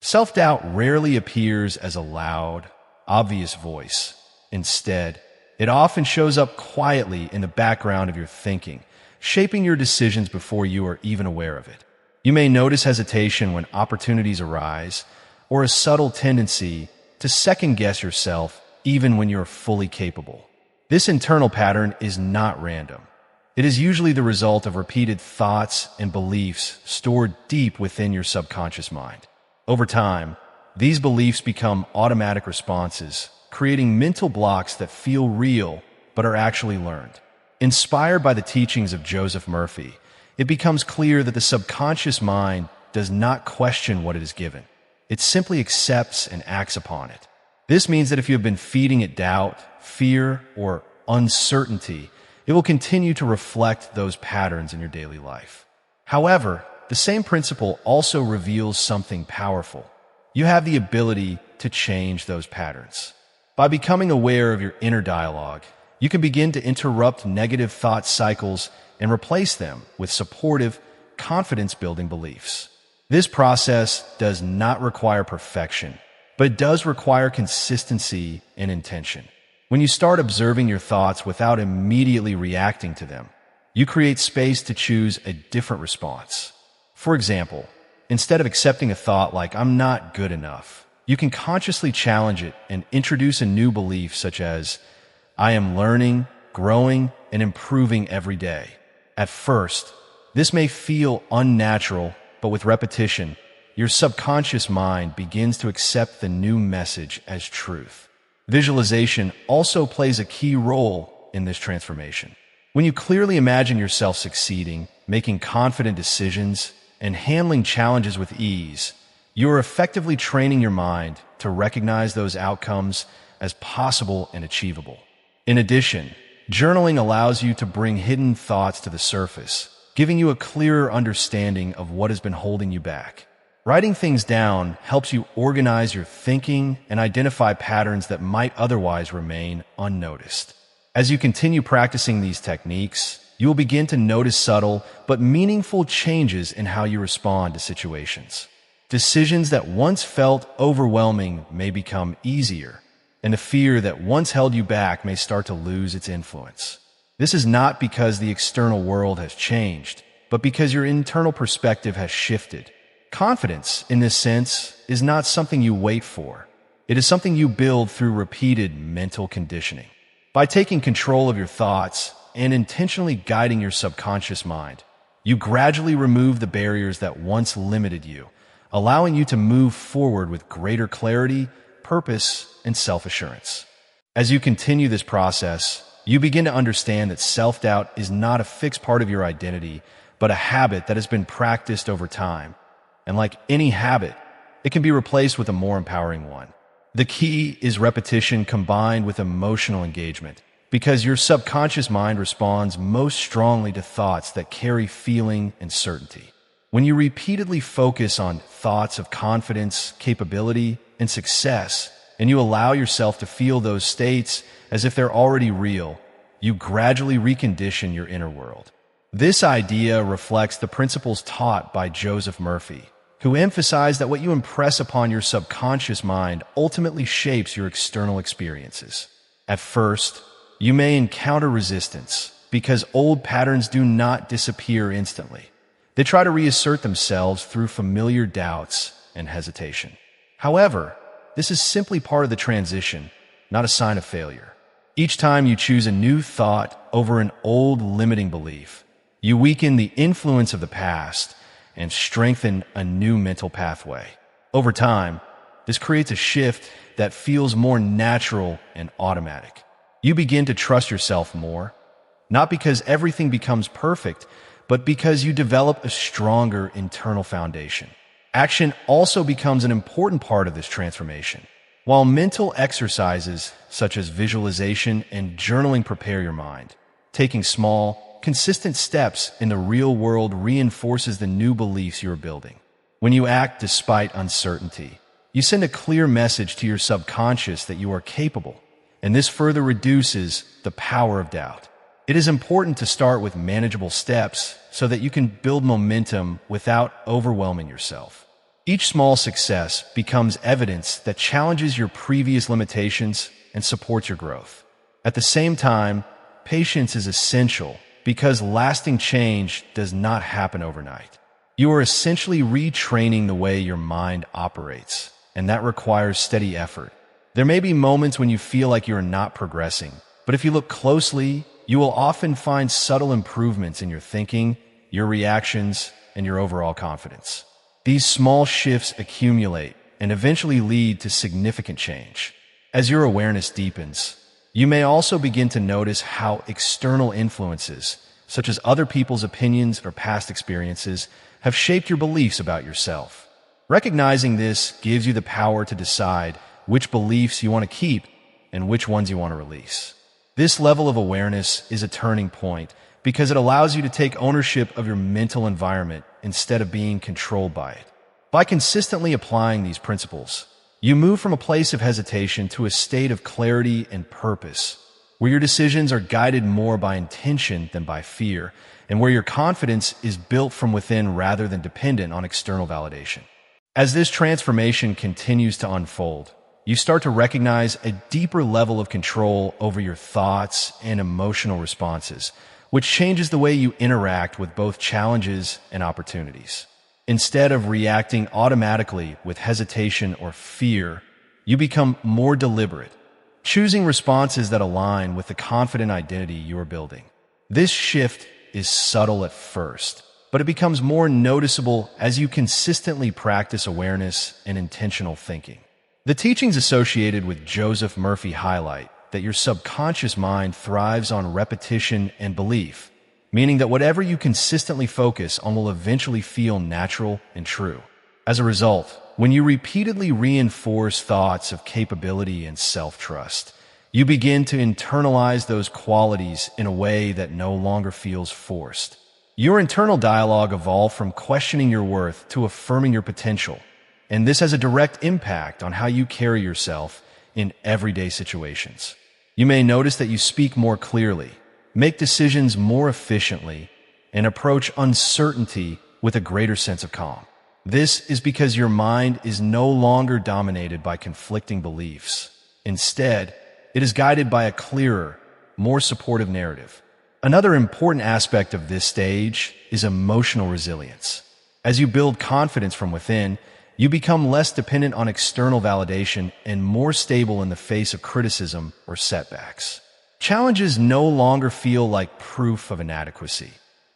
Self-doubt rarely appears as a loud, obvious voice. Instead, it often shows up quietly in the background of your thinking, shaping your decisions before you are even aware of it. You may notice hesitation when opportunities arise, or a subtle tendency to second-guess yourself even when you're fully capable. This internal pattern is not random. It is usually the result of repeated thoughts and beliefs stored deep within your subconscious mind. Over time, these beliefs become automatic responses, creating mental blocks that feel real but are actually learned. Inspired by the teachings of Joseph Murphy, it becomes clear that the subconscious mind does not question what it is given. It simply accepts and acts upon it. This means that if you have been feeding it doubt, fear, or uncertainty, it will continue to reflect those patterns in your daily life. However, the same principle also reveals something powerful. You have the ability to change those patterns. By becoming aware of your inner dialogue, you can begin to interrupt negative thought cycles and replace them with supportive, confidence-building beliefs. This process does not require perfection, but it does require consistency and intention. When you start observing your thoughts without immediately reacting to them, you create space to choose a different response. For example, instead of accepting a thought like, "I'm not good enough," you can consciously challenge it and introduce a new belief such as, "I am learning, growing, and improving every day." At first, this may feel unnatural, but with repetition, your subconscious mind begins to accept the new message as truth. Visualization also plays a key role in this transformation. When you clearly imagine yourself succeeding, making confident decisions, and handling challenges with ease, you are effectively training your mind to recognize those outcomes as possible and achievable. In addition, journaling allows you to bring hidden thoughts to the surface, giving you a clearer understanding of what has been holding you back. Writing things down helps you organize your thinking and identify patterns that might otherwise remain unnoticed. As you continue practicing these techniques, you will begin to notice subtle but meaningful changes in how you respond to situations. Decisions that once felt overwhelming may become easier, and the fear that once held you back may start to lose its influence. This is not because the external world has changed, but because your internal perspective has shifted. Confidence, in this sense, is not something you wait for. It is something you build through repeated mental conditioning. By taking control of your thoughts and intentionally guiding your subconscious mind, you gradually remove the barriers that once limited you, allowing you to move forward with greater clarity, purpose, and self-assurance. As you continue this process, you begin to understand that self-doubt is not a fixed part of your identity, but a habit that has been practiced over time. And like any habit, it can be replaced with a more empowering one. The key is repetition combined with emotional engagement, because your subconscious mind responds most strongly to thoughts that carry feeling and certainty. When you repeatedly focus on thoughts of confidence, capability, and success, and you allow yourself to feel those states as if they're already real, you gradually recondition your inner world. This idea reflects the principles taught by Joseph Murphy, who emphasized that what you impress upon your subconscious mind ultimately shapes your external experiences. At first, you may encounter resistance because old patterns do not disappear instantly. They try to reassert themselves through familiar doubts and hesitation. However, this is simply part of the transition, not a sign of failure. Each time you choose a new thought over an old limiting belief, you weaken the influence of the past and strengthen a new mental pathway. Over time, this creates a shift that feels more natural and automatic. You begin to trust yourself more, not because everything becomes perfect, but because you develop a stronger internal foundation. Action also becomes an important part of this transformation. While mental exercises such as visualization and journaling prepare your mind, taking small, consistent steps in the real world reinforces the new beliefs you are building. When you act despite uncertainty, you send a clear message to your subconscious that you are capable, and this further reduces the power of doubt. It is important to start with manageable steps so that you can build momentum without overwhelming yourself. Each small success becomes evidence that challenges your previous limitations and supports your growth. At the same time, patience is essential because lasting change does not happen overnight. You are essentially retraining the way your mind operates, and that requires steady effort. There may be moments when you feel like you are not progressing, but if you look closely, you will often find subtle improvements in your thinking, your reactions, and your overall confidence. These small shifts accumulate and eventually lead to significant change. As your awareness deepens, you may also begin to notice how external influences, such as other people's opinions or past experiences, have shaped your beliefs about yourself. Recognizing this gives you the power to decide which beliefs you want to keep and which ones you want to release. This level of awareness is a turning point because it allows you to take ownership of your mental environment instead of being controlled by it. By consistently applying these principles, you move from a place of hesitation to a state of clarity and purpose, where your decisions are guided more by intention than by fear, and where your confidence is built from within rather than dependent on external validation. As this transformation continues to unfold, you start to recognize a deeper level of control over your thoughts and emotional responses, which changes the way you interact with both challenges and opportunities. Instead of reacting automatically with hesitation or fear, you become more deliberate, choosing responses that align with the confident identity you are building. This shift is subtle at first, but it becomes more noticeable as you consistently practice awareness and intentional thinking. The teachings associated with Joseph Murphy highlight that your subconscious mind thrives on repetition and belief, meaning that whatever you consistently focus on will eventually feel natural and true. As a result, when you repeatedly reinforce thoughts of capability and self-trust, you begin to internalize those qualities in a way that no longer feels forced. Your internal dialogue evolved from questioning your worth to affirming your potential, and this has a direct impact on how you carry yourself in everyday situations. You may notice that you speak more clearly, make decisions more efficiently, and approach uncertainty with a greater sense of calm. This is because your mind is no longer dominated by conflicting beliefs. Instead, it is guided by a clearer, more supportive narrative. Another important aspect of this stage is emotional resilience. As you build confidence from within, you become less dependent on external validation and more stable in the face of criticism or setbacks. Challenges no longer feel like proof of inadequacy.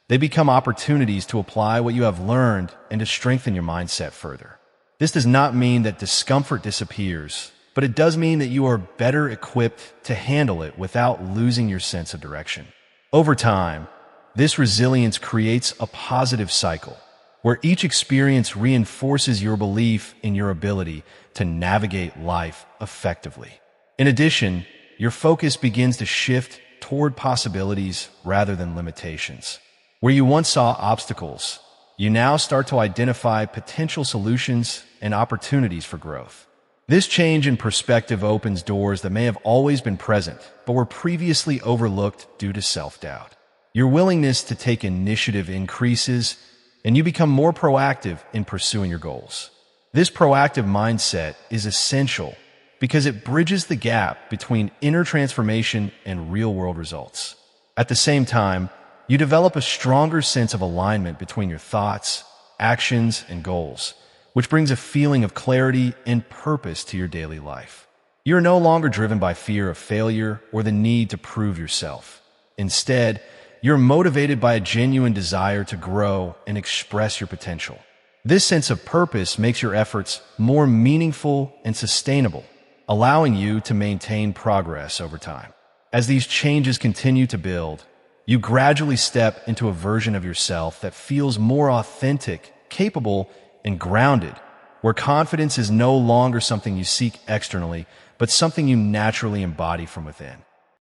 They become opportunities to apply what you have learned and to strengthen your mindset further. This does not mean that discomfort disappears, but it does mean that you are better equipped to handle it without losing your sense of direction. Over time, this resilience creates a positive cycle, where each experience reinforces your belief in your ability to navigate life effectively. In addition, your focus begins to shift toward possibilities rather than limitations. Where you once saw obstacles, you now start to identify potential solutions and opportunities for growth. This change in perspective opens doors that may have always been present, but were previously overlooked due to self-doubt. Your willingness to take initiative increases, and you become more proactive in pursuing your goals. This proactive mindset is essential because it bridges the gap between inner transformation and real-world results. At the same time, you develop a stronger sense of alignment between your thoughts, actions, and goals, which brings a feeling of clarity and purpose to your daily life. You are no longer driven by fear of failure or the need to prove yourself. Instead, you're motivated by a genuine desire to grow and express your potential. This sense of purpose makes your efforts more meaningful and sustainable, allowing you to maintain progress over time. As these changes continue to build, you gradually step into a version of yourself that feels more authentic, capable, and grounded, where confidence is no longer something you seek externally, but something you naturally embody from within.